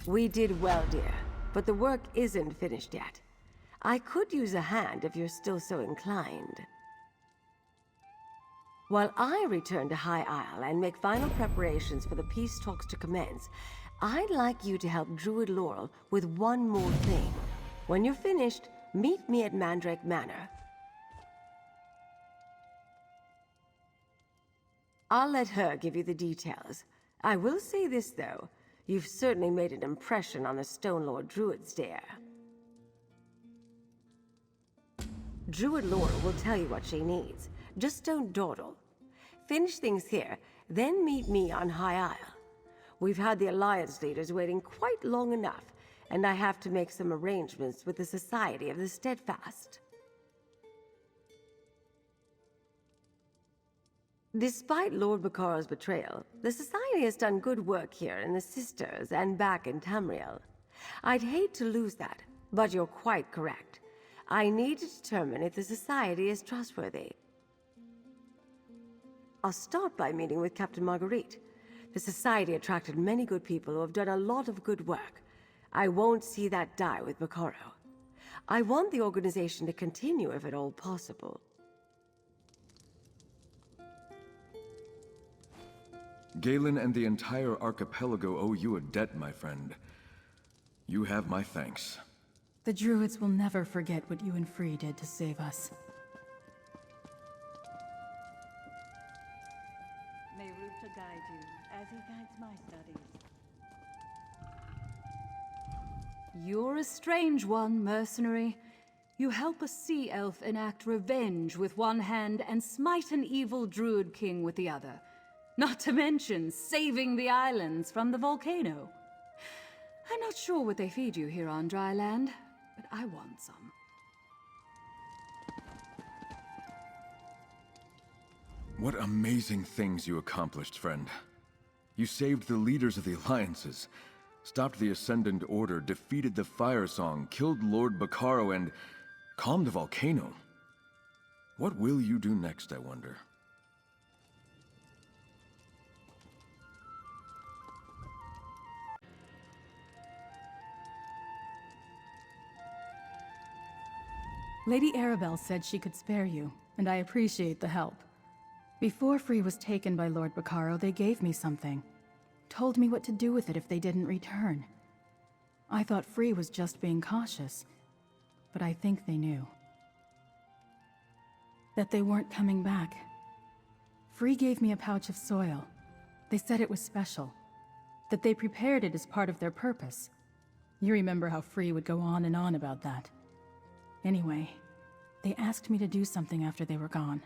We did well, dear, but the work isn't finished yet. I could use a hand if you're still so inclined. While I return to High Isle and make final preparations for the peace talks to commence, I'd like you to help Druid Laurel with one more thing. When you're finished, meet me at Mandrake Manor. I'll let her give you the details. I will say this, though. You've certainly made an impression on the Stone Lord Druids there. Druid Laurel will tell you what she needs. Just don't dawdle. Finish things here, then meet me on High Isle. We've had the Alliance leaders waiting quite long enough, and I have to make some arrangements with the Society of the Steadfast. Despite Lord Bacaro's betrayal, the Society has done good work here in the Sisters and back in Tamriel. I'd hate to lose that, but you're quite correct. I need to determine if the Society is trustworthy. I'll start by meeting with Captain Marguerite. The Society attracted many good people who have done a lot of good work. I won't see that die with Bacaro. I want the organization to continue if at all possible. Galen and the entire archipelago owe you a debt, my friend. You have my thanks. The Druids will never forget what you and Frii did to save us. May Ruta guide you, as he guides my studies. You're a strange one, mercenary. You help a sea elf enact revenge with one hand and smite an evil druid king with the other. Not to mention saving the islands from the volcano. I'm not sure what they feed you here on dry land, but I want some. What amazing things you accomplished, friend. You saved the leaders of the Alliances, stopped the Ascendant Order, defeated the Firesong, killed Lord Bacaro, and calmed the volcano. What will you do next, I wonder? Lady Arabelle said she could spare you, and I appreciate the help. Before Frii was taken by Lord Bacaro, they gave me something. Told me what to do with it if they didn't return. I thought Frii was just being cautious, but I think they knew. That they weren't coming back. Frii gave me a pouch of soil. They said it was special. That they prepared it as part of their purpose. You remember how Frii would go on and on about that. Anyway, they asked me to do something after they were gone.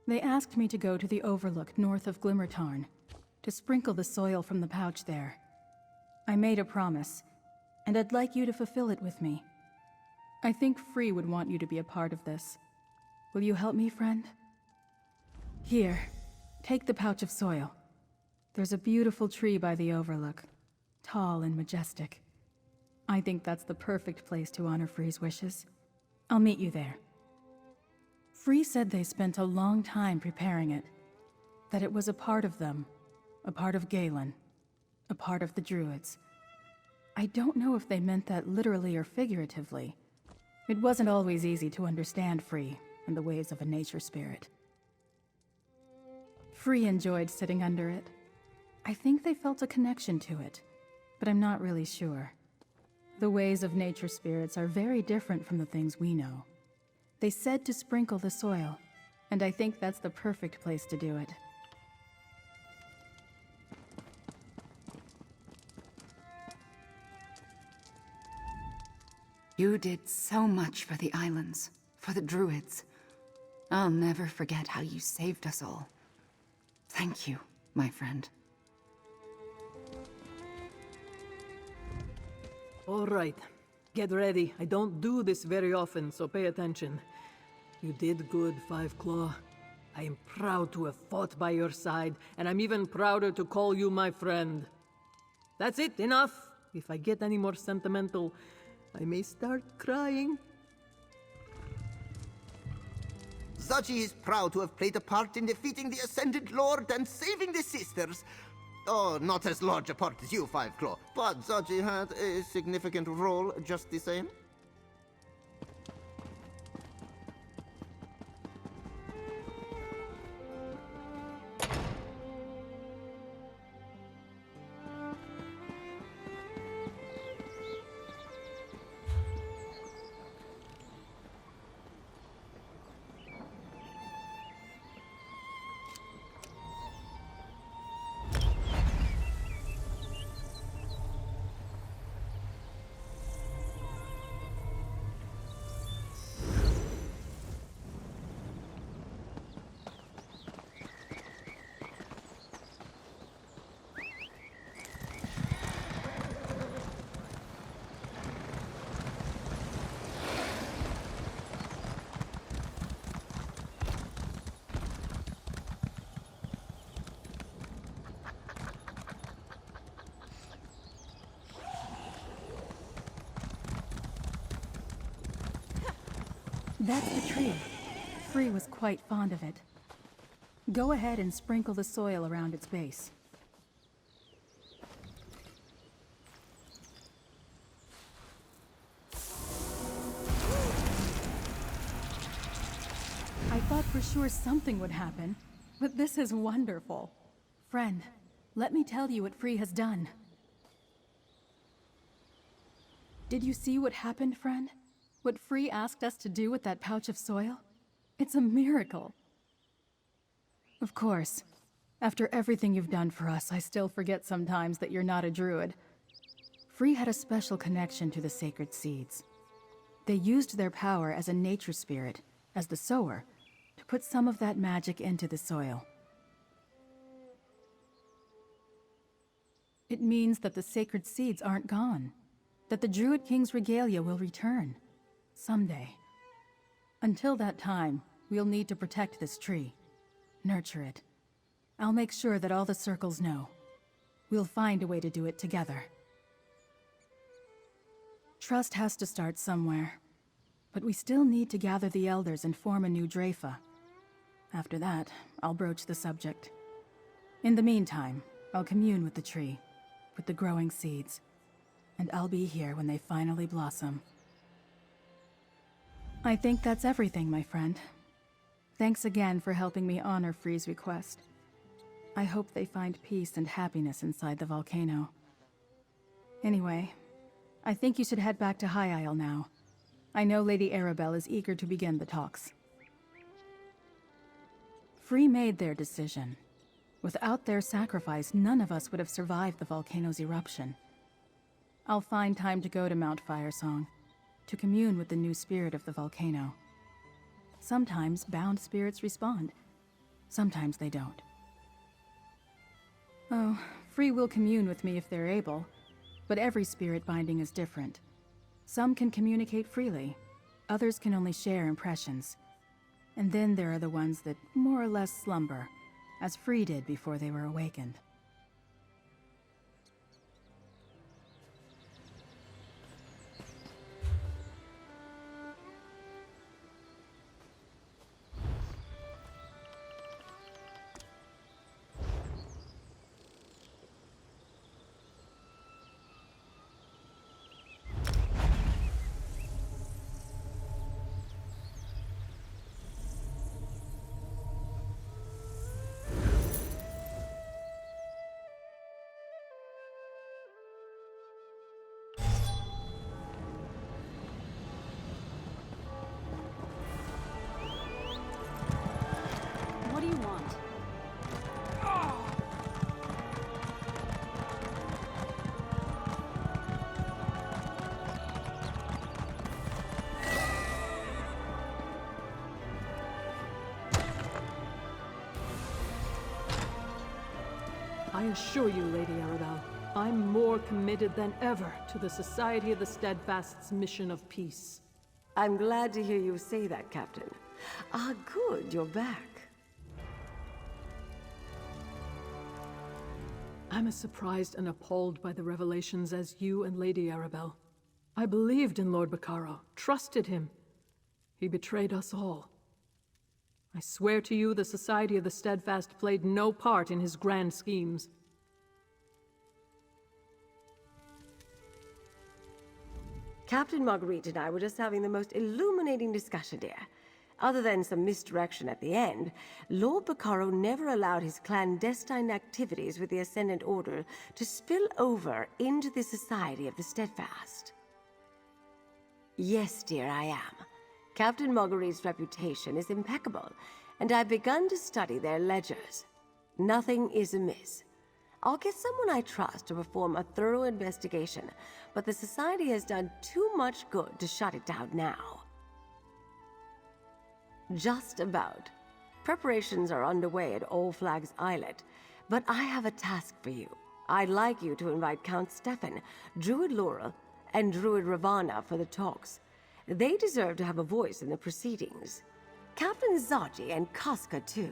They asked me to go to the overlook north of Glimmertarn, to sprinkle the soil from the pouch there. I made a promise, and I'd like you to fulfill it with me. I think Frii would want you to be a part of this. Will you help me, friend? Here, take the pouch of soil. There's a beautiful tree by the overlook, tall and majestic. I think that's the perfect place to honor Frii's wishes. I'll meet you there. Frii said they spent a long time preparing it. That it was a part of them, a part of Galen, a part of the Druids. I don't know if they meant that literally or figuratively. It wasn't always easy to understand Frii and the ways of a nature spirit. Frii enjoyed sitting under it. I think they felt a connection to it, but I'm not really sure. The ways of nature spirits are very different from the things we know. They said to sprinkle the soil, and I think that's the perfect place to do it. You did so much for the islands, for the Druids. I'll never forget how you saved us all. Thank you, my friend. All right. Get ready. I don't do this very often, so pay attention. You did good, Five Claw. I am proud to have fought by your side, and I'm even prouder to call you my friend. That's it, enough. If I get any more sentimental, I may start crying. Za'ji is proud to have played a part in defeating the Ascendant Lord and saving the Sisters. Oh, not as large a part as you, Five Claw, but Za'ji had a significant role just the same. That's the tree. Frii was quite fond of it. Go ahead and sprinkle the soil around its base. I thought for sure something would happen, but this is wonderful. Friend, let me tell you what Frii has done. Did you see what happened, friend? What Frii asked us to do with that pouch of soil? It's a miracle. Of course, after everything you've done for us, I still forget sometimes that you're not a druid. Frii had a special connection to the sacred seeds. They used their power as a nature spirit, as the sower, to put some of that magic into the soil. It means that the sacred seeds aren't gone, that the Druid King's regalia will return. Someday. Until that time, we'll need to protect this tree. Nurture it. I'll make sure that all the circles know. We'll find a way to do it together. Trust has to start somewhere. But we still need to gather the elders and form a new Drafa. After that, I'll broach the subject. In the meantime, I'll commune with the tree, with the growing seeds. And I'll be here when they finally blossom. I think that's everything, my friend. Thanks again for helping me honor Frii's request. I hope they find peace and happiness inside the volcano. Anyway, I think you should head back to High Isle now. I know Lady Arabelle is eager to begin the talks. Frii made their decision. Without their sacrifice, none of us would have survived the volcano's eruption. I'll find time to go to Mount Firesong, to commune with the new spirit of the volcano. Sometimes bound spirits respond. Sometimes they don't. Oh, Frii will commune with me if they're able, but every spirit binding is different. Some can communicate freely, others can only share impressions. And then there are the ones that more or less slumber, as Frii did before they were awakened. What do you want? I assure you, Lady Arabelle, I'm more committed than ever to the Society of the Steadfast's mission of peace. I'm glad to hear you say that, Captain. Ah, good, you're back. I'm as surprised and appalled by the revelations as you and Lady Arabelle. I believed in Lord Bacaro, trusted him. He betrayed us all. I swear to you the Society of the Steadfast played no part in his grand schemes. Captain Marguerite and I were just having the most illuminating discussion, dear. Other than some misdirection at the end, Lord Bacaro never allowed his clandestine activities with the Ascendant Order to spill over into the Society of the Steadfast. Yes, dear, I am. Captain Marguerite's reputation is impeccable, and I've begun to study their ledgers. Nothing is amiss. I'll get someone I trust to perform a thorough investigation, but the Society has done too much good to shut it down now. Just about. Preparations are underway at All Flags Islet, but I have a task for you. I'd like you to invite Count Stefan, Druid Laurel, and Druid Ryvanna for the talks. They deserve to have a voice in the proceedings. Captain Za'ji and Caska, too.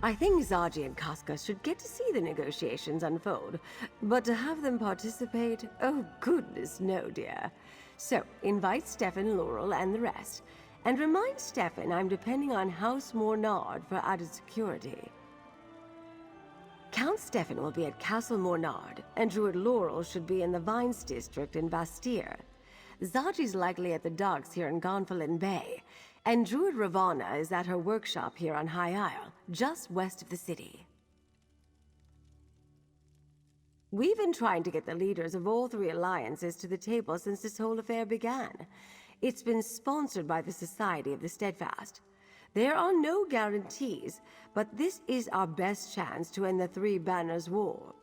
I think Za'ji and Caska should get to see the negotiations unfold, but to have them participate, oh goodness no, dear. So, invite Stefan, Laurel, and the rest, and remind Stefan I'm depending on House Mornard for added security. Count Stefan will be at Castle Mornard, and Druid Laurel should be in the Vines District in Bastille. Za'ji's likely at the docks here in Gonfalon Bay, and Druid Ryvanna is at her workshop here on High Isle, just west of the city. We've been trying to get the leaders of all three alliances to the table since this whole affair began. It's been sponsored by the Society of the Steadfast. There are no guarantees, but this is our best chance to end the Three Banners War.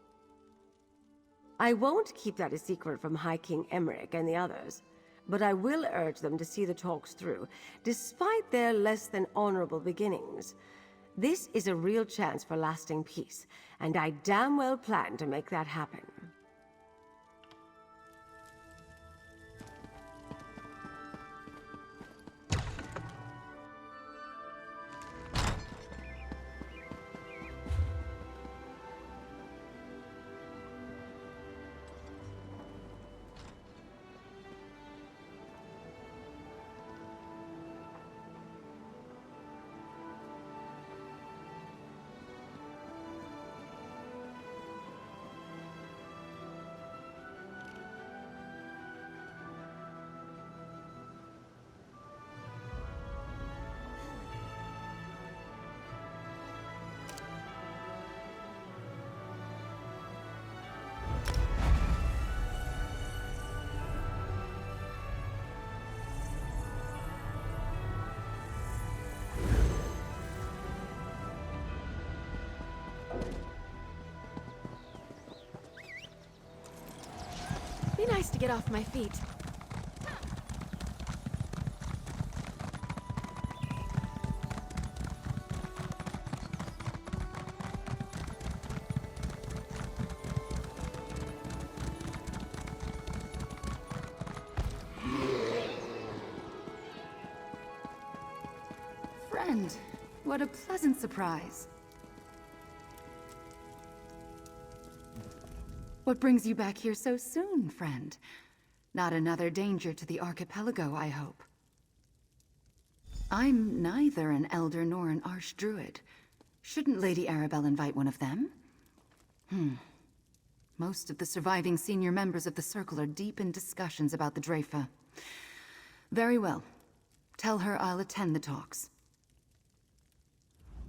I won't keep that a secret from High King Emeric and the others, but I will urge them to see the talks through, despite their less than honorable beginnings. This is a real chance for lasting peace, and I damn well plan to make that happen. Be nice to get off my feet. Friend, what a pleasant surprise. What brings you back here so soon, friend? Not another danger to the archipelago, I hope. I'm neither an elder nor an archdruid. Shouldn't Lady Arabelle invite one of them? Most of the surviving senior members of the Circle are deep in discussions about the Dreyfa. Very well. Tell her I'll attend the talks.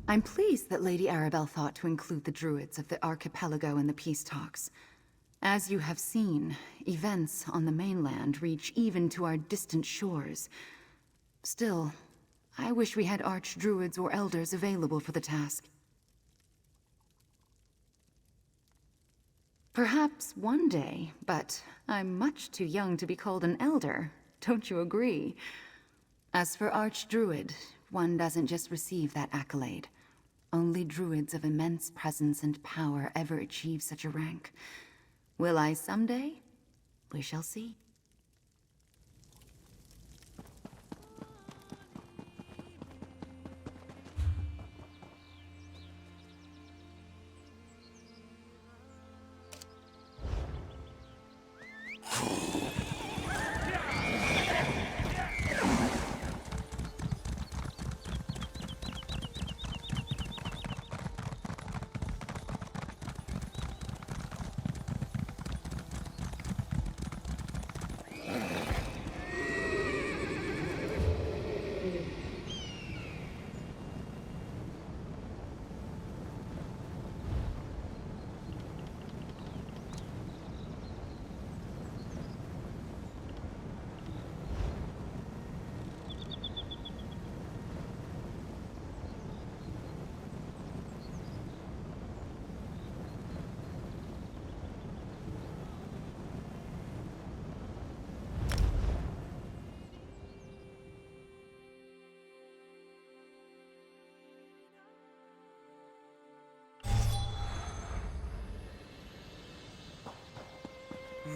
I'm pleased that Lady Arabelle thought to include the druids of the archipelago in the peace talks. As you have seen, events on the mainland reach even to our distant shores. Still, I wish we had archdruids or elders available for the task. Perhaps one day, but I'm much too young to be called an elder. Don't you agree? As for archdruid, one doesn't just receive that accolade. Only druids of immense presence and power ever achieve such a rank. Will I someday? We shall see.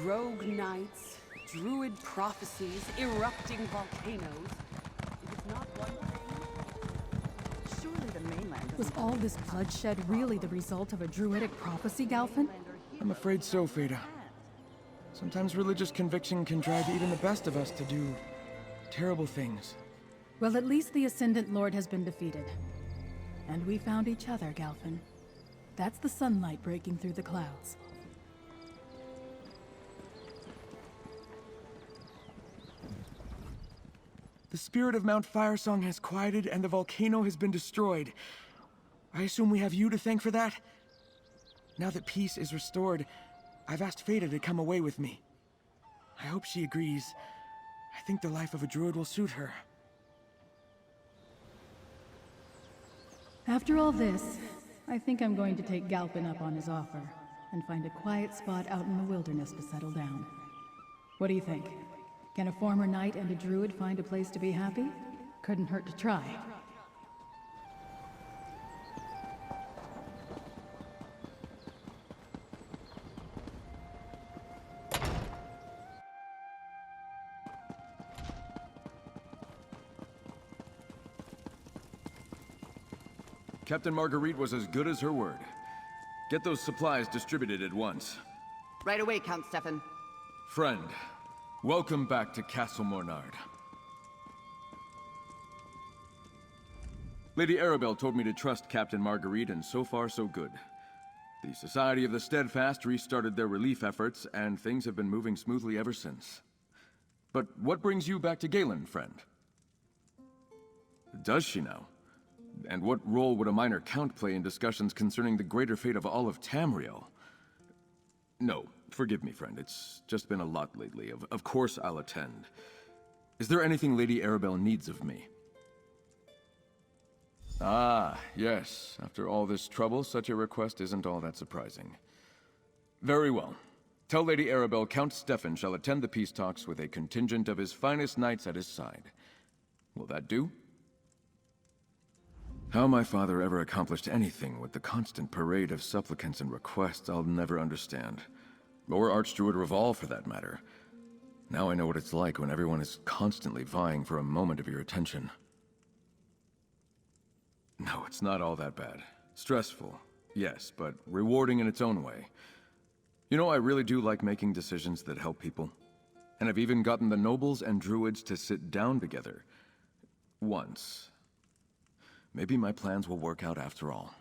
rogue knights, druid prophecies, erupting volcanoes. If it's not one thing, surely the mainland Was all this bloodshed really the result of a druidic prophecy, Galphen? I'm afraid so, Feda. Sometimes religious conviction can drive even the best of us to do terrible things. Well, at least the Ascendant Lord has been defeated. And we found each other, Galphen. That's the sunlight breaking through the clouds. The spirit of Mount Firesong has quieted and the volcano has been destroyed. I assume we have you to thank for that? Now that peace is restored, I've asked Feda to come away with me. I hope she agrees. I think the life of a druid will suit her. After all this, I think I'm going to take Galphen up on his offer and find a quiet spot out in the wilderness to settle down. What do you think? Can a former knight and a druid find a place to be happy? Couldn't hurt to try. Captain Marguerite was as good as her word. Get those supplies distributed at once. Right away, Count Stefan. Friend, welcome back to Castle Mornard. Lady Arabelle told me to trust Captain Marguerite, and so far so good. The Society of the Steadfast restarted their relief efforts, and things have been moving smoothly ever since. But what brings you back to Galen, friend? Does she now? And what role would a minor count play in discussions concerning the greater fate of all of Tamriel? No, forgive me, friend. It's just been a lot lately. Of course I'll attend. Is there anything Lady Arabelle needs of me? Ah, yes. After all this trouble, such a request isn't all that surprising. Very well. Tell Lady Arabelle Count Stefan shall attend the peace talks with a contingent of his finest knights at his side. Will that do? How my father ever accomplished anything with the constant parade of supplicants and requests, I'll never understand. Or Archdruid Raval, for that matter. Now I know what it's like when everyone is constantly vying for a moment of your attention. No, it's not all that bad. Stressful, yes, but rewarding in its own way. You know, I really do like making decisions that help people. And I've even gotten the nobles and druids to sit down together. Once. Maybe my plans will work out after all.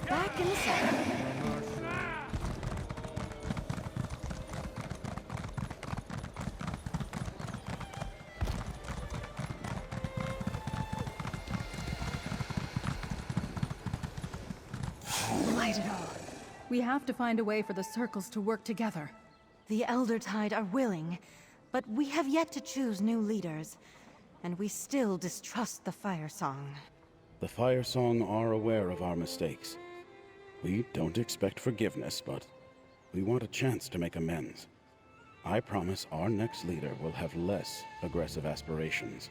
Back in the saddle. Light it all. We have to find a way for the circles to work together. The Eldertide are willing, but we have yet to choose new leaders, and we still distrust the Firesong. The Firesong are aware of our mistakes. We don't expect forgiveness, but we want a chance to make amends. I promise our next leader will have less aggressive aspirations.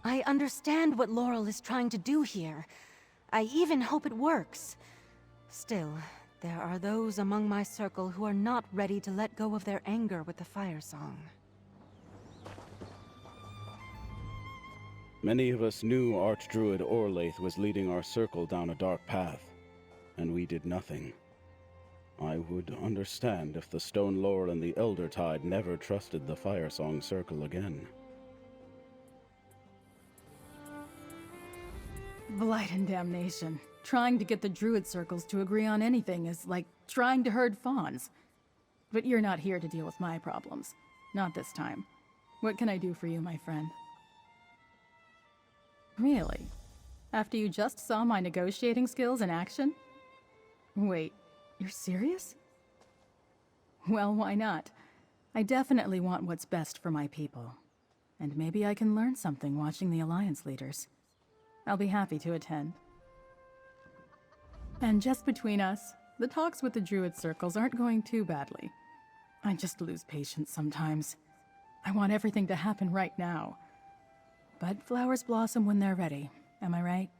I understand what Laurel is trying to do here. I even hope it works. Still, there are those among my circle who are not ready to let go of their anger with the Firesong. Many of us knew Archdruid Orlaith was leading our circle down a dark path, and we did nothing. I would understand if the Stone Laurel and the Eldertide never trusted the Firesong Circle again. Blight and damnation. Trying to get the druid circles to agree on anything is like trying to herd fawns. But you're not here to deal with my problems. Not this time. What can I do for you, my friend? Really? After you just saw my negotiating skills in action? Wait, you're serious? Well, why not? I definitely want what's best for my people. And maybe I can learn something watching the Alliance leaders. I'll be happy to attend. And just between us, the talks with the Druid circles aren't going too badly. I just lose patience sometimes. I want everything to happen right now. But flowers blossom when they're ready, am I right?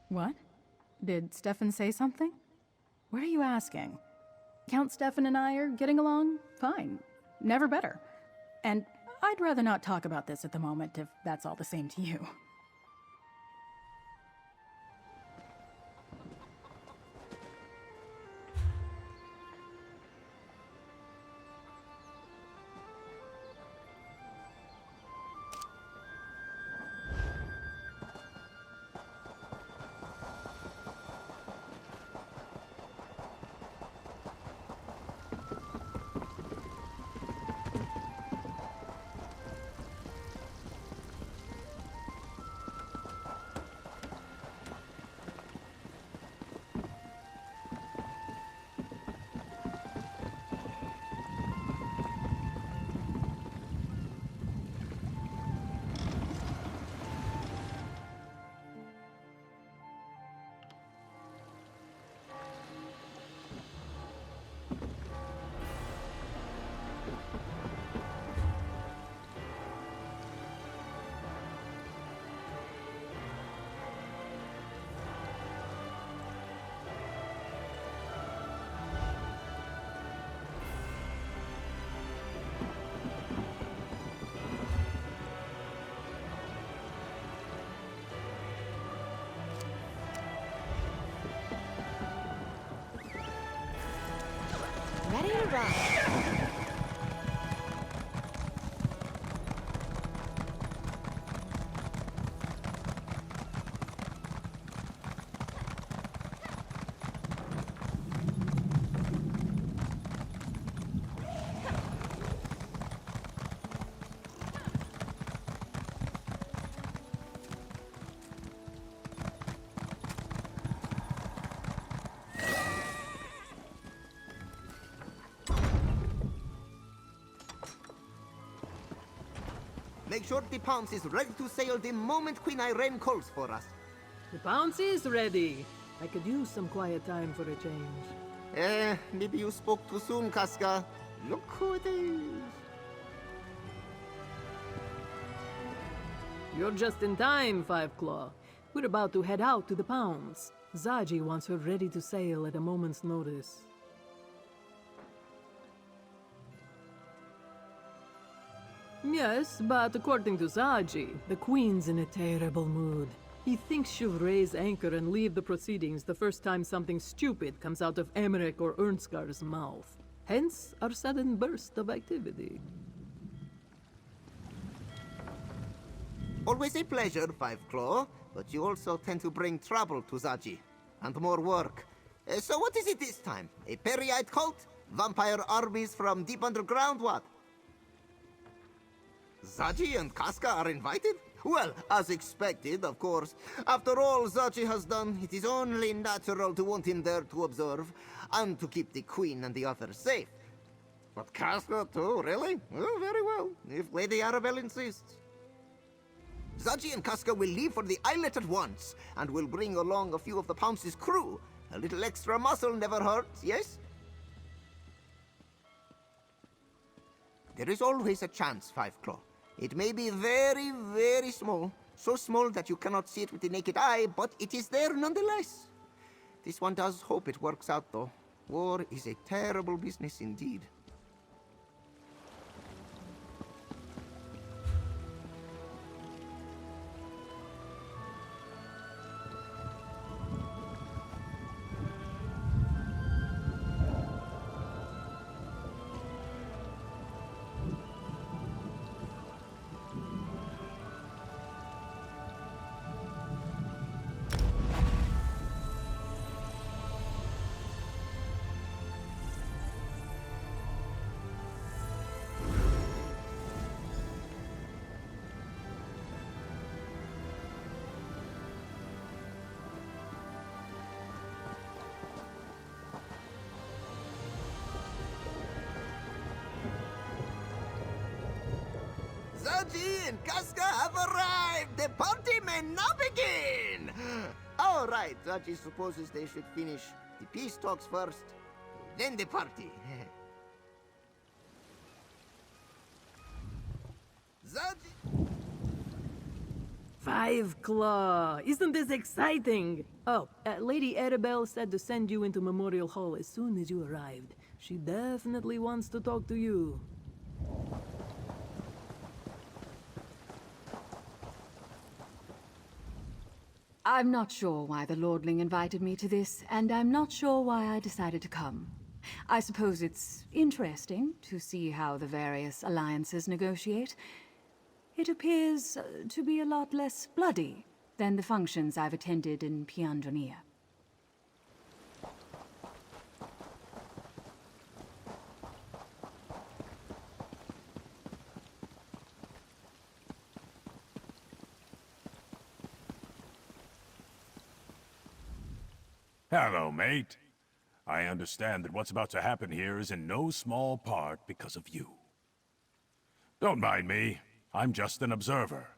What? Did Stefan say something? What are you asking? Count Stefan and I are getting along fine. Never better. And I'd rather not talk about this at the moment if that's all the same to you. Ready to rock. Make sure the Pounce is ready to sail the moment Queen Ayrenn calls for us. The Pounce is ready. I could use some quiet time for a change. Maybe you spoke too soon, Caska. Look who it is. You're just in time, Five Claw. We're about to head out to the Pounce. Za'ji wants her ready to sail at a moment's notice. Yes, but according to Za'ji, the Queen's in a terrible mood. He thinks she'll raise anchor and leave the proceedings the first time something stupid comes out of Emeric or Irnskar's mouth. Hence, our sudden burst of activity. Always a pleasure, Five Claw, but you also tend to bring trouble to Za'ji. And more work. So what is it this time? A Periite cult? Vampire armies from deep underground, what? Za'ji and Caska are invited? Well, as expected, of course. After all Za'ji has done, it is only natural to want him there to observe, and to keep the Queen and the others safe. But Caska too, really? Well, very well, if Lady Arabelle insists. Za'ji and Caska will leave for the islet at once, and will bring along a few of the Pounce's crew. A little extra muscle never hurts, yes? There is always a chance, Five Claw. It may be very, very small. So small that you cannot see it with the naked eye, but it is there nonetheless. This one does hope it works out, though. War is a terrible business indeed. and Caska have arrived! The party may now begin! All right, Za'ji supposes they should finish the peace talks first, then the party. Za'ji... 5 Claw! Isn't this exciting? Oh, Lady Arabelle said to send you into Memorial Hall as soon as you arrived. She definitely wants to talk to you. I'm not sure why the Lordling invited me to this, and I'm not sure why I decided to come. I suppose it's interesting to see how the various alliances negotiate. It appears to be a lot less bloody than the functions I've attended in Piandronia. Hello, mate. I understand that what's about to happen here is in no small part because of you. Don't mind me. I'm just an observer.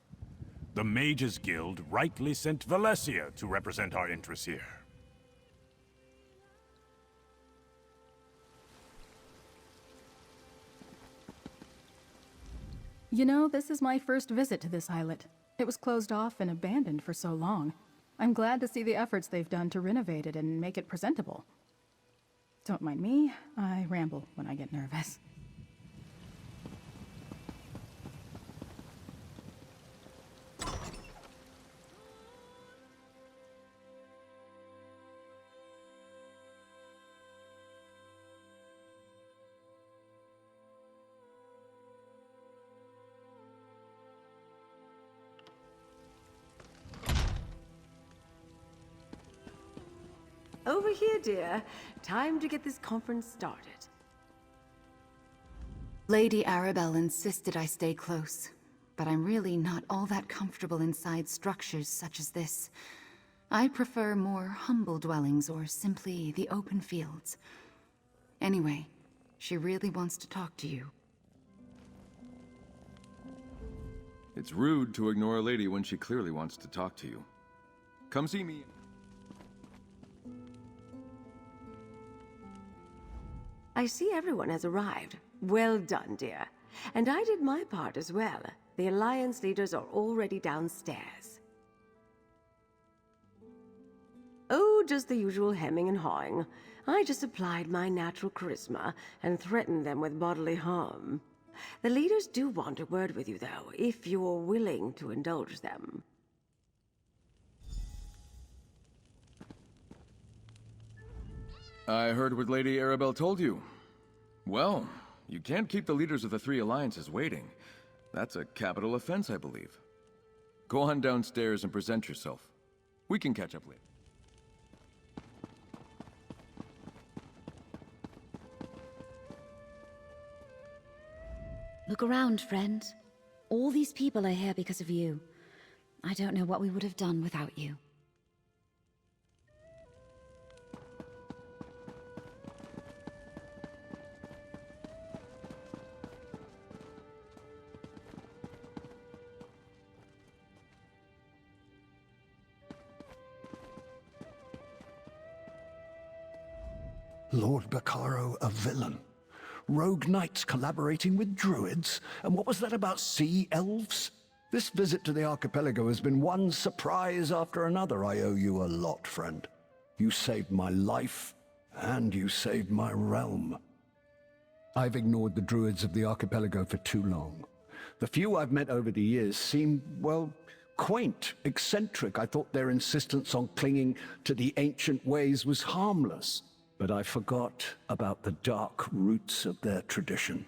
The Mages Guild rightly sent Valencia to represent our interests here. You know, this is my first visit to this islet. It was closed off and abandoned for so long. I'm glad to see the efforts they've done to renovate it and make it presentable. Don't mind me, I ramble when I get nervous. Over here, dear. Time to get this conference started. Lady Arabelle insisted I stay close, but I'm really not all that comfortable inside structures such as this. I prefer more humble dwellings or simply the open fields. Anyway, she really wants to talk to you. It's rude to ignore a lady when she clearly wants to talk to you. Come see me. I see everyone has arrived. Well done, dear. And I did my part as well. The Alliance leaders are already downstairs. Oh, just the usual hemming and hawing. I just applied my natural charisma and threatened them with bodily harm. The leaders do want a word with you, though, if you're willing to indulge them. I heard what Lady Arabelle told you. Well, you can't keep the leaders of the 3 alliances waiting. That's a capital offense, I believe. Go on downstairs and present yourself. We can catch up later. Look around, friend. All these people are here because of you. I don't know what we would have done without you. Lord Bacaro a villain. Rogue knights collaborating with druids? And what was that about sea elves? This visit to the archipelago has been one surprise after another. I owe you a lot, friend. You saved my life, and you saved my realm. I've ignored the druids of the archipelago for too long. The few I've met over the years seem, well, quaint, eccentric. I thought their insistence on clinging to the ancient ways was harmless. But I forgot about the dark roots of their tradition.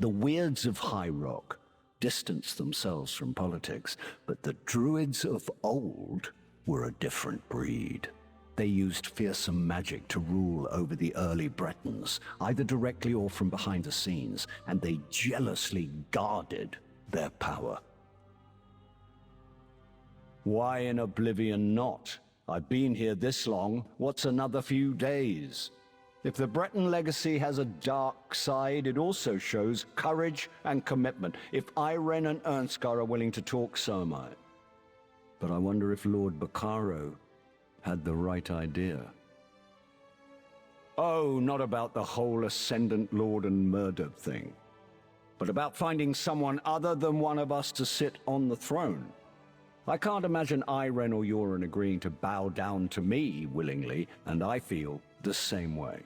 The weirds of High Rock distanced themselves from politics, but the druids of old were a different breed. They used fearsome magic to rule over the early Bretons, either directly or from behind the scenes, and they jealously guarded their power. Why in oblivion not? I've been here this long. What's another few days? If the Breton legacy has a dark side, it also shows courage and commitment. If Ayrenn and Irnskar are willing to talk, so am I. But I wonder if Lord Bacaro had the right idea. Oh, not about the whole Ascendant Lord and murder thing, but about finding someone other than one of us to sit on the throne. I can't imagine Ayrenn or Yoren agreeing to bow down to me willingly, and I feel the same way.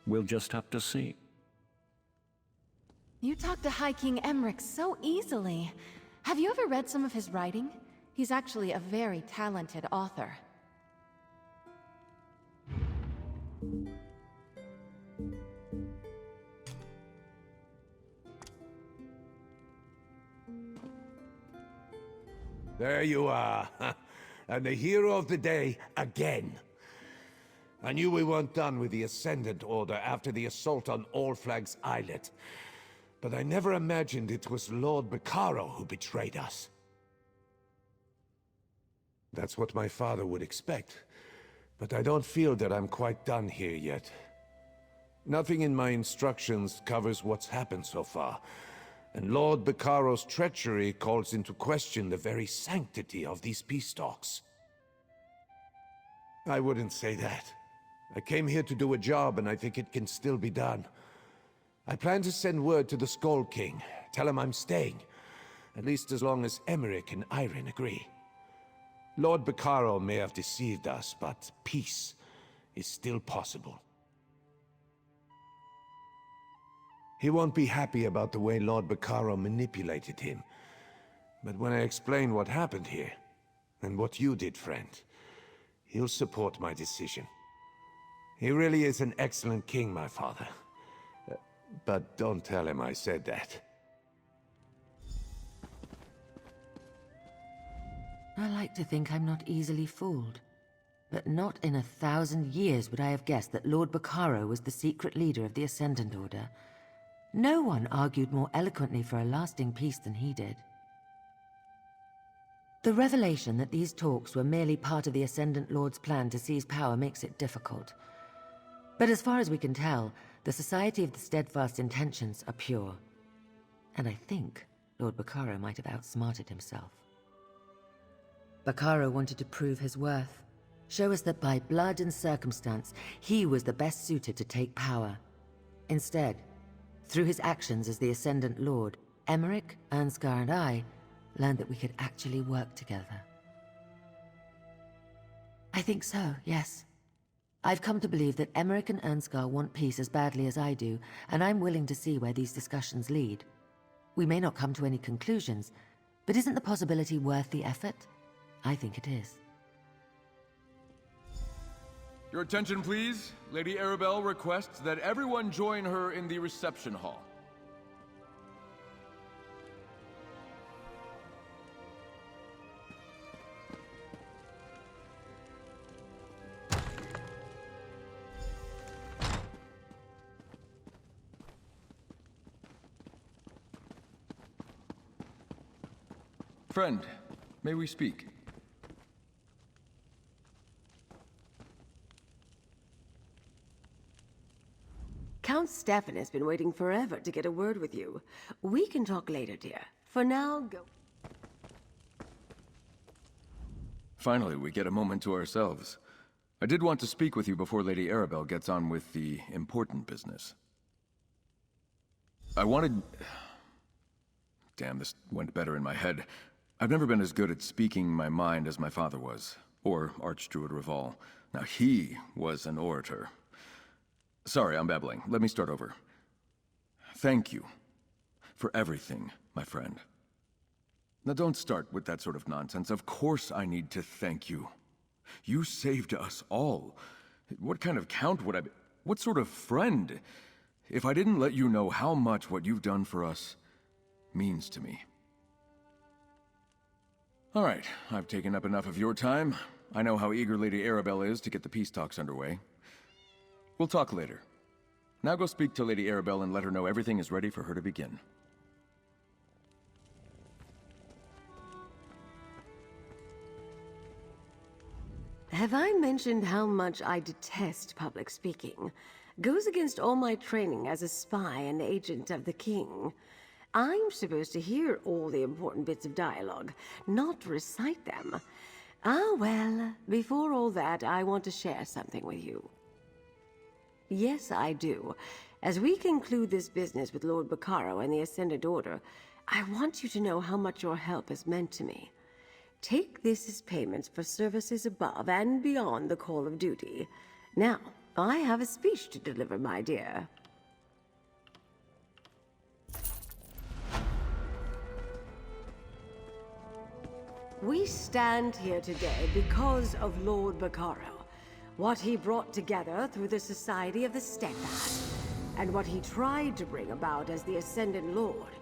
We'll just have to see. You talk to High King Emeric so easily. Have you ever read some of his writing? He's actually a very talented author. There you are. And the hero of the day again. I knew we weren't done with the Ascendant Order after the assault on All Flags Islet. But I never imagined it was Lord Bacaro who betrayed us. That's what my father would expect. But I don't feel that I'm quite done here yet. Nothing in my instructions covers what's happened so far. And Lord Bacaro's treachery calls into question the very sanctity of these peace talks. I wouldn't say that. I came here to do a job, and I think it can still be done. I plan to send word to the Skull King, tell him I'm staying, at least as long as Emeric and Ayrenn agree. Lord Bacaro may have deceived us, but peace is still possible. He won't be happy about the way Lord Bacaro manipulated him. But when I explain what happened here, and what you did, friend, he'll support my decision. He really is an excellent king, my father. But don't tell him I said that. I like to think I'm not easily fooled. But not in 1,000 years would I have guessed that Lord Bacaro was the secret leader of the Ascendant Order. No one argued more eloquently for a lasting peace than he did. The revelation that these talks were merely part of the Ascendant Lord's plan to seize power makes it difficult. But as far as we can tell, the Society of the Steadfast Intentions are pure. And I think Lord Bacaro might have outsmarted himself. Bacaro wanted to prove his worth, show us that by blood and circumstance, he was the best suited to take power. Instead, through his actions as the Ascendant Lord, Emeric, Irnskar, and I learned that we could actually work together. I think so, yes. I've come to believe that Emeric and Irnskar want peace as badly as I do, and I'm willing to see where these discussions lead. We may not come to any conclusions, but isn't the possibility worth the effort? I think it is. Your attention, please. Lady Arabelle requests that everyone join her in the reception hall. Friend, may we speak? Count Stefan has been waiting forever to get a word with you. We can talk later, dear. For now, go. Finally, we get a moment to ourselves. I did want to speak with you before Lady Arabelle gets on with the important business. I wanted... Damn, this went better in my head. I've never been as good at speaking my mind as my father was, or Archdruid Raval. Now, he was an orator. Sorry, I'm babbling. Let me start over. Thank you for everything, my friend. Now, don't start with that sort of nonsense. Of course I need to thank you. You saved us all. What kind of count would I be? What sort of friend? If I didn't let you know how much what you've done for us means to me. All right, I've taken up enough of your time. I know how eager Lady Arabelle is to get the peace talks underway. We'll talk later. Now go speak to Lady Arabelle and let her know everything is ready for her to begin. Have I mentioned how much I detest public speaking? Goes against all my training as a spy and agent of the king. I'm supposed to hear all the important bits of dialogue, not recite them. Ah, well, before all that, I want to share something with you. Yes, I do. As we conclude this business with Lord Bacaro and the Ascended Order, I want you to know how much your help has meant to me. Take this as payments for services above and beyond the call of duty. Now, I have a speech to deliver, my dear. We stand here today because of Lord Bacaro, what he brought together through the Society of the Steadfast, and what he tried to bring about as the Ascendant Lord.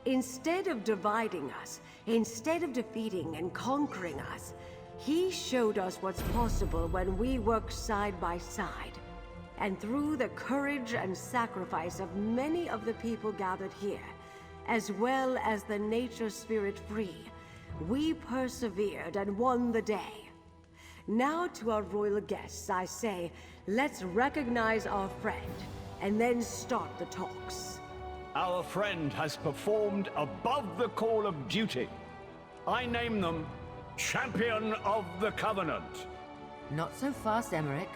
Instead of dividing us, instead of defeating and conquering us, he showed us what's possible when we work side by side. And through the courage and sacrifice of many of the people gathered here, as well as the nature spirit Frii, we persevered and won the day. Now to our royal guests, I say, let's recognize our friend, and then start the talks. Our friend has performed above the call of duty. I name them Champion of the Covenant. Not so fast, Emeric.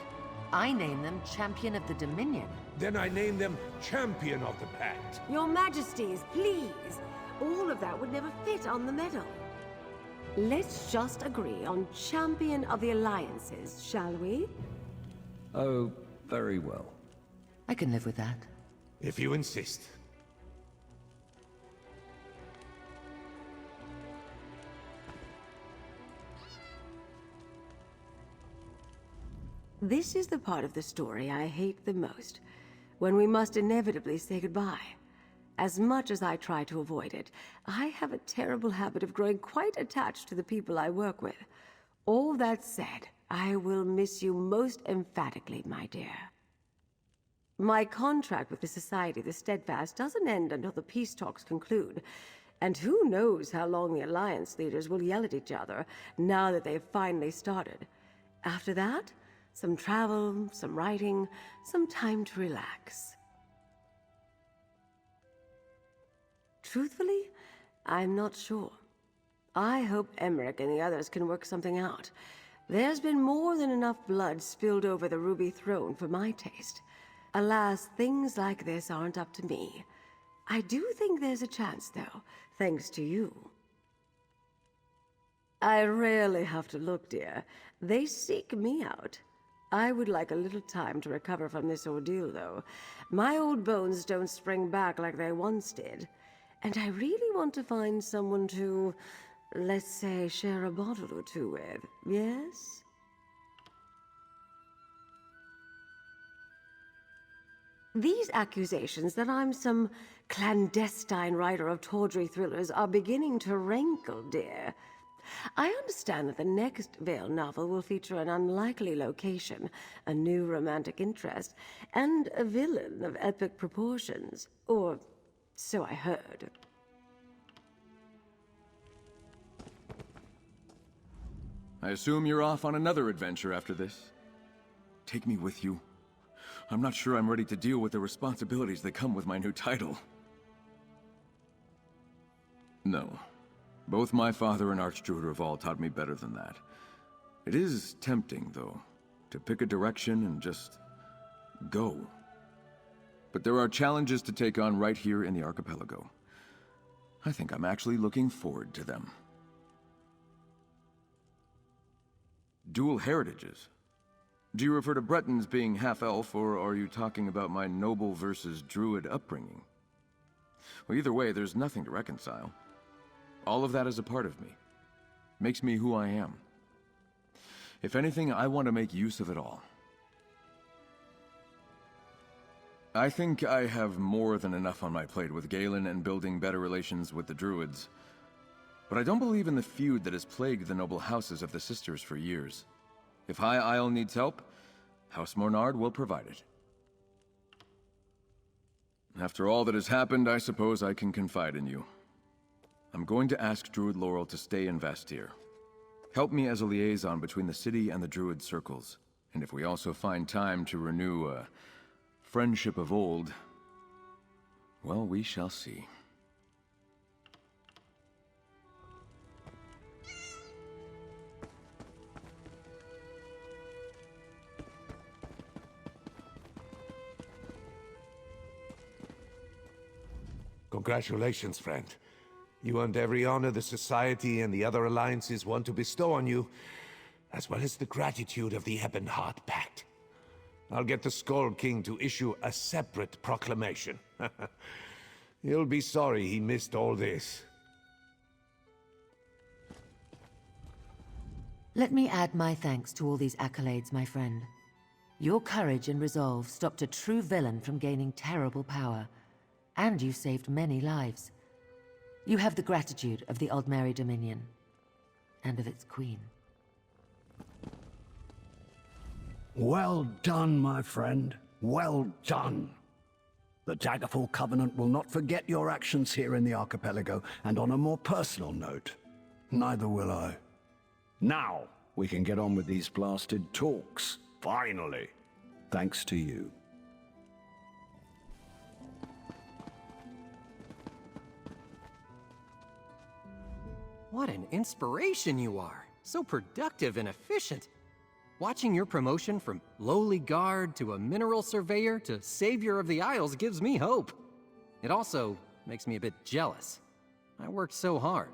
I name them Champion of the Dominion. Then I name them Champion of the Pact. Your Majesties, please! All of that would never fit on the medal. Let's just agree on Champion of the Alliances, shall we? Oh, very well. I can live with that. If you insist. This is the part of the story I hate the most, when we must inevitably say goodbye. As much as I try to avoid it, I have a terrible habit of growing quite attached to the people I work with. All that said, I will miss you most emphatically, my dear. My contract with the Society of the Steadfast doesn't end until the peace talks conclude, and who knows how long the Alliance leaders will yell at each other now that they've finally started. After that, some travel, some writing, some time to relax. Truthfully, I'm not sure. I hope Emeric and the others can work something out. There's been more than enough blood spilled over the Ruby Throne for my taste. Alas, things like this aren't up to me. I do think there's a chance, though, thanks to you. I rarely have to look, dear. They seek me out. I would like a little time to recover from this ordeal, though. My old bones don't spring back like they once did. And I really want to find someone to, let's say, share a bottle or two with, yes? These accusations that I'm some clandestine writer of tawdry thrillers are beginning to rankle, dear. I understand that the next Vale novel will feature an unlikely location, a new romantic interest, and a villain of epic proportions. Or so I heard. I assume you're off on another adventure after this. Take me with you. I'm not sure I'm ready to deal with the responsibilities that come with my new title. No. Both my father and Archdruid Raval taught me better than that. It is tempting, though, to pick a direction and just go. But there are challenges to take on right here in the archipelago. I think I'm actually looking forward to them. Dual heritages? Do you refer to Bretons being half-elf, or are you talking about my noble versus druid upbringing? Well, either way, there's nothing to reconcile. All of that is a part of me. Makes me who I am. If anything, I want to make use of it all. I think I have more than enough on my plate with Galen and building better relations with the Druids. But I don't believe in the feud that has plagued the noble houses of the Sisters for years. If High Isle needs help, House Mornard will provide it. After all that has happened, I suppose I can confide in you. I'm going to ask Druid Laurel to stay in Vastir. Help me as a liaison between the city and the Druid circles. And if we also find time to renew, friendship of old, well, we shall see. Congratulations, friend. You earned every honor the Society and the other alliances want to bestow on you, as well as the gratitude of the Ebon Heart Pact. I'll get the Skull King to issue a separate proclamation. He'll be sorry he missed all this. Let me add my thanks to all these accolades, my friend. Your courage and resolve stopped a true villain from gaining terrible power, and you saved many lives. You have the gratitude of the Aldmeri Dominion, and of its queen. Well done, my friend. Well done. The Daggerfall Covenant will not forget your actions here in the Archipelago, and on a more personal note, neither will I. Now, we can get on with these blasted talks. Finally. Thanks to you. What an inspiration you are. So productive and efficient. Watching your promotion from lowly guard to a mineral surveyor to savior of the Isles gives me hope. It also makes me a bit jealous. I worked so hard.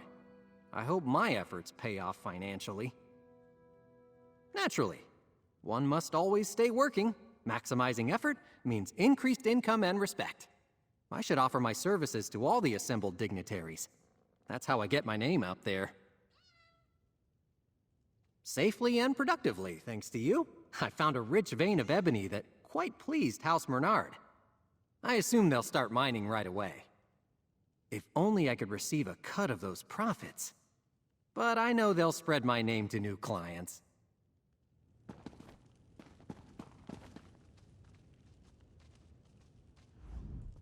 I hope my efforts pay off financially. Naturally, one must always stay working. Maximizing effort means increased income and respect. I should offer my services to all the assembled dignitaries. That's how I get my name out there. Safely and productively, thanks to you, I found a rich vein of ebony that quite pleased House Mornard. I assume they'll start mining right away. If only I could receive a cut of those profits. But I know they'll spread my name to new clients.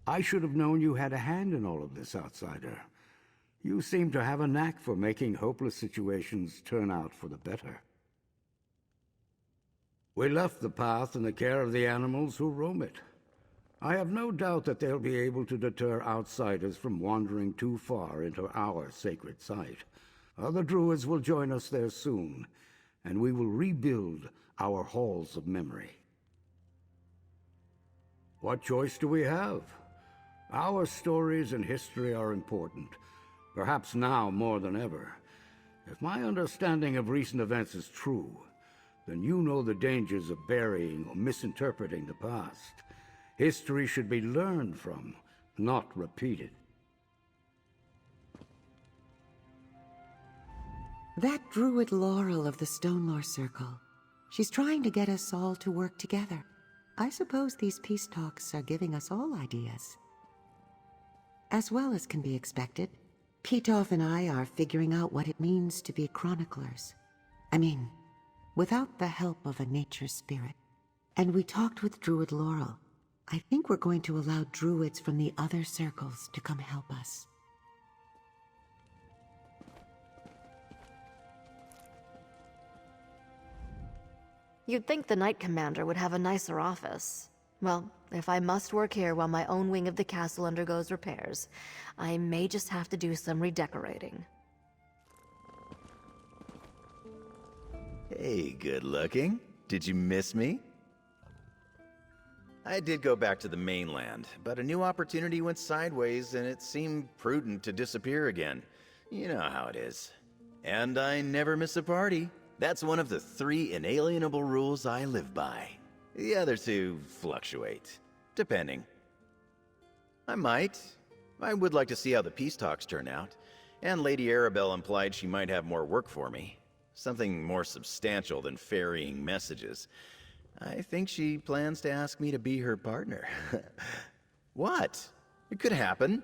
I should have known you had a hand in all of this, outsider. You seem to have a knack for making hopeless situations turn out for the better. We left the path in the care of the animals who roam it. I have no doubt that they'll be able to deter outsiders from wandering too far into our sacred site. Other druids will join us there soon, and we will rebuild our halls of memory. What choice do we have? Our stories and history are important. Perhaps now more than ever. If my understanding of recent events is true, then you know the dangers of burying or misinterpreting the past. History should be learned from, not repeated. That Druid Laurel of the Stonelore Circle. She's trying to get us all to work together. I suppose these peace talks are giving us all ideas. As well as can be expected, Pitov and I are figuring out what it means to be chroniclers. I mean, without the help of a nature spirit. And we talked with Druid Laurel. I think we're going to allow druids from the other circles to come help us. You'd think the Knight Commander would have a nicer office. Well, if I must work here while my own wing of the castle undergoes repairs, I may just have to do some redecorating. Hey, good looking. Did you miss me? I did go back to the mainland, but a new opportunity went sideways and it seemed prudent to disappear again. You know how it is. And I never miss a party. That's one of the 3 inalienable rules I live by. The other 2 fluctuate, depending. I would like to see how the peace talks turn out, and Lady Arabelle implied she might have more work for me. Something more substantial than ferrying messages. I think she plans to ask me to be her partner. What? It could happen.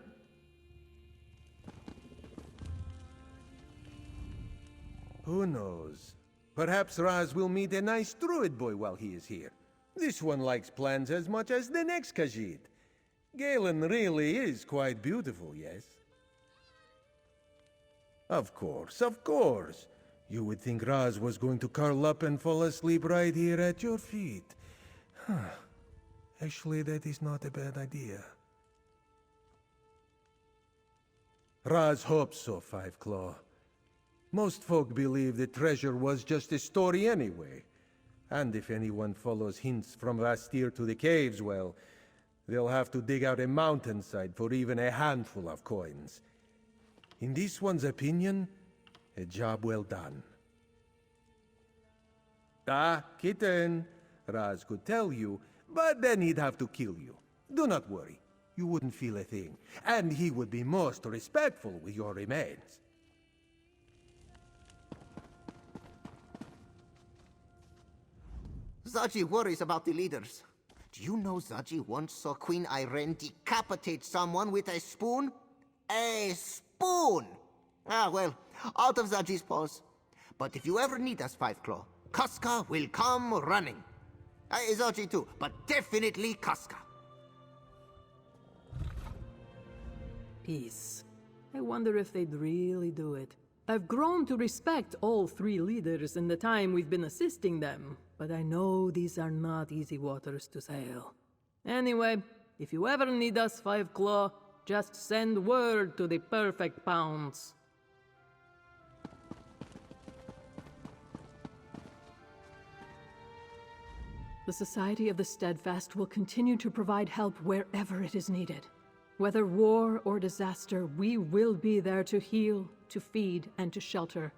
Who knows? Perhaps Raz will meet a nice druid boy while he is here. This one likes plants as much as the next Khajiit. Galen really is quite beautiful, yes? Of course, of course. You would think Raz was going to curl up and fall asleep right here at your feet. Actually, that is not a bad idea. Raz hopes so, Five Claw. Most folk believe the treasure was just a story anyway. And if anyone follows hints from Vastir to the caves, well, they'll have to dig out a mountainside for even a handful of coins. In this one's opinion, a job well done. Ah, kitten. Raz could tell you, but then he'd have to kill you. Do not worry. You wouldn't feel a thing. And he would be most respectful with your remains. Za'ji worries about the leaders. Do you know Za'ji once saw Queen Ayrenn decapitate someone with a spoon? A spoon! Ah, well, out of Za'ji's paws. But if you ever need us, Five Claw, Caska will come running. Za'ji too, but definitely Caska. Peace. I wonder if they'd really do it. I've grown to respect all three leaders in the time we've been assisting them, but I know these are not easy waters to sail. Anyway, if you ever need us, Five Claw, just send word to the Perfect Pounds. The Society of the Steadfast will continue to provide help wherever it is needed. Whether war or disaster, we will be there to heal, to feed, and to shelter.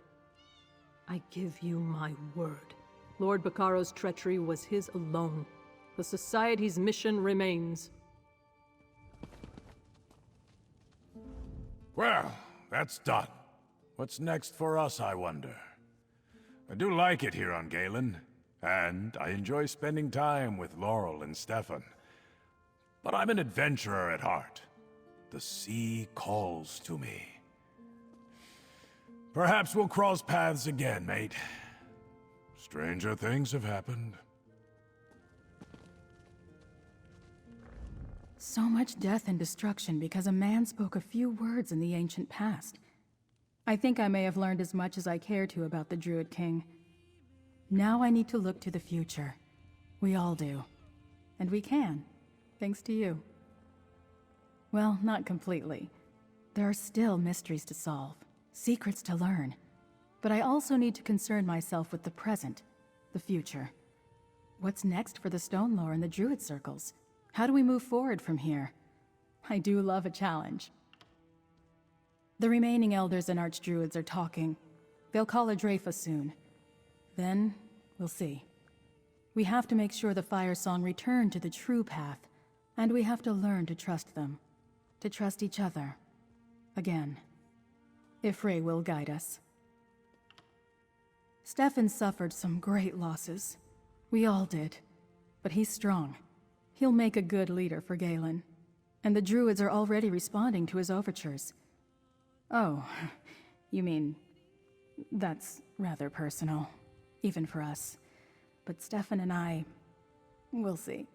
I give you my word. Lord Bacaro's treachery was his alone. The Society's mission remains. Well, that's done. What's next for us, I wonder? I do like it here on Galen, and I enjoy spending time with Laurel and Stefan. But I'm an adventurer at heart. The sea calls to me. Perhaps we'll cross paths again, mate. Stranger things have happened. So much death and destruction because a man spoke a few words in the ancient past. I think I may have learned as much as I care to about the Druid King. Now I need to look to the future. We all do. And we can, thanks to you. Well, not completely. There are still mysteries to solve, secrets to learn. But I also need to concern myself with the present, the future. What's next for the Stone Lore and the Druid circles? How do we move forward from here? I do love a challenge. The remaining elders and archdruids are talking. They'll call a Drafa soon. Then, we'll see. We have to make sure the Firesong return to the true path, and we have to learn to trust them. To trust each other. Again. If Frii will guide us. Stefan suffered some great losses. We all did. But he's strong. He'll make a good leader for Galen. And the Druids are already responding to his overtures. Oh, you mean... that's rather personal. Even for us. But Stefan and I... we'll see.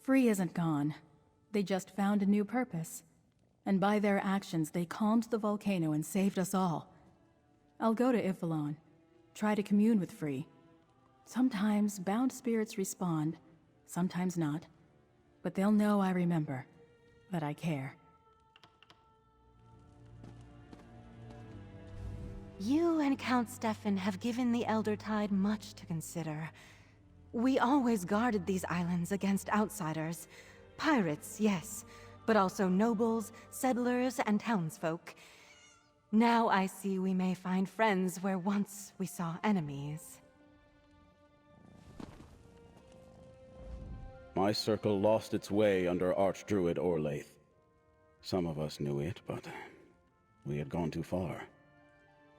Frii isn't gone. They just found a new purpose. And by their actions, they calmed the volcano and saved us all. I'll go to Ivalon, try to commune with Frii. Sometimes bound spirits respond, sometimes not. But they'll know I remember, that I care. You and Count Stefan have given the Elder Tide much to consider. We always guarded these islands against outsiders. Pirates, yes, but also nobles, settlers, and townsfolk. Now I see we may find friends where once we saw enemies. My circle lost its way under Archdruid Orlaith. Some of us knew it, but we had gone too far.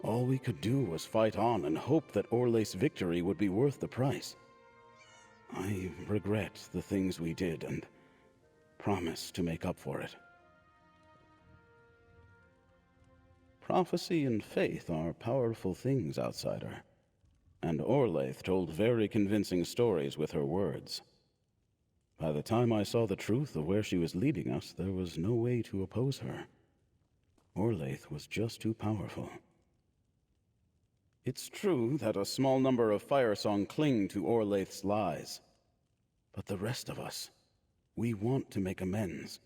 All we could do was fight on and hope that Orlaith's victory would be worth the price. I regret the things we did and promise to make up for it. Prophecy and faith are powerful things, outsider. And Orlaith told very convincing stories with her words. By the time I saw the truth of where she was leading us, there was no way to oppose her. Orlaith was just too powerful. It's true that a small number of Firesong cling to Orlaith's lies. But the rest of us, we want to make amends.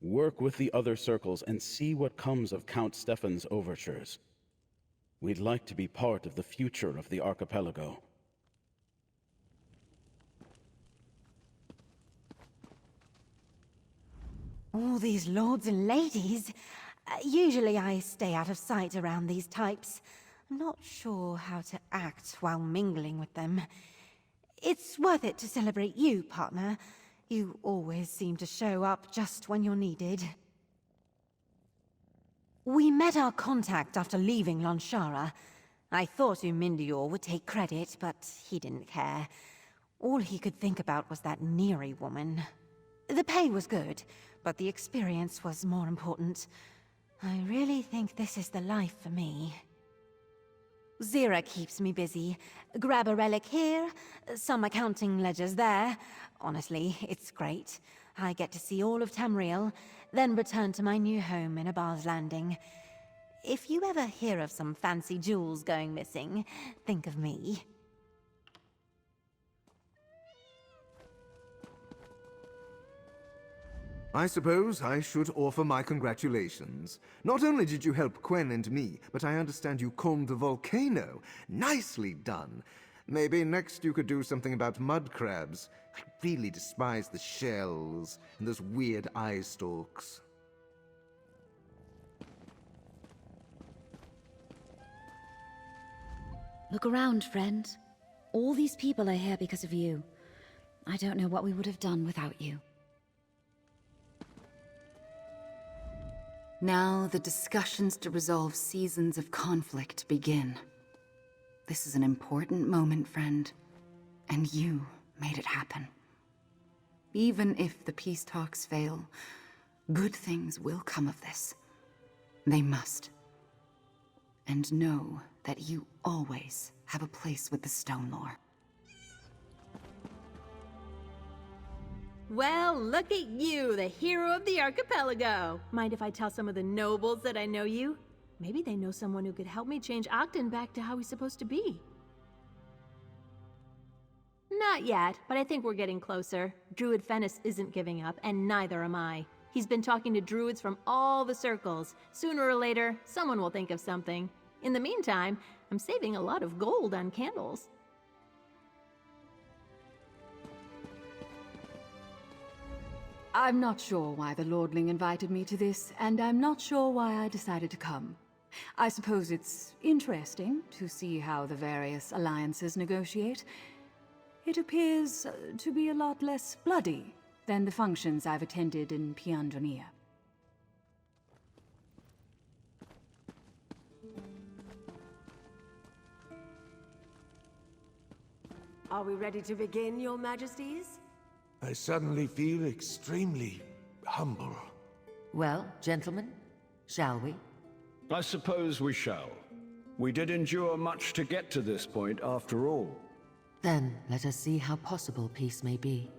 Work with the other circles and see what comes of Count Stefan's overtures. We'd like to be part of the future of the archipelago. All these lords and ladies. Usually I stay out of sight around these types. I'm not sure how to act while mingling with them. It's worth it to celebrate you, partner. You always seem to show up just when you're needed. We met our contact after leaving Lanshara. I thought Umindior would take credit, but he didn't care. All he could think about was that Neri woman. The pay was good, but the experience was more important. I really think this is the life for me. Zira keeps me busy. Grab a relic here, some accounting ledgers there. Honestly, it's great. I get to see all of Tamriel, then return to my new home in Abar's Landing. If you ever hear of some fancy jewels going missing, think of me. I suppose I should offer my congratulations. Not only did you help Quen and me, but I understand you calmed the volcano. Nicely done. Maybe next you could do something about mud crabs. I really despise the shells and those weird eye stalks. Look around, friend. All these people are here because of you. I don't know what we would have done without you. Now the discussions to resolve seasons of conflict begin. This is an important moment, friend, and you made it happen. Even if the peace talks fail, good things will come of this. They must. And know that you always have a place with the Stone Lore. Well, look at you, the hero of the archipelago. Mind if I tell some of the nobles that I know you? Maybe they know someone who could help me change Ogden back to how he's supposed to be. Not yet, but I think we're getting closer. Druid Fennis isn't giving up, and neither am I. He's been talking to druids from all the circles. Sooner or later, someone will think of something. In the meantime, I'm saving a lot of gold on candles. I'm not sure why the Lordling invited me to this, and I'm not sure why I decided to come. I suppose it's interesting to see how the various alliances negotiate. It appears to be a lot less bloody than the functions I've attended in Piandronia. Are we ready to begin, Your Majesties? I suddenly feel extremely humble. Well, gentlemen, shall we? I suppose we shall. We did endure much to get to this point after all. Then let us see how possible peace may be.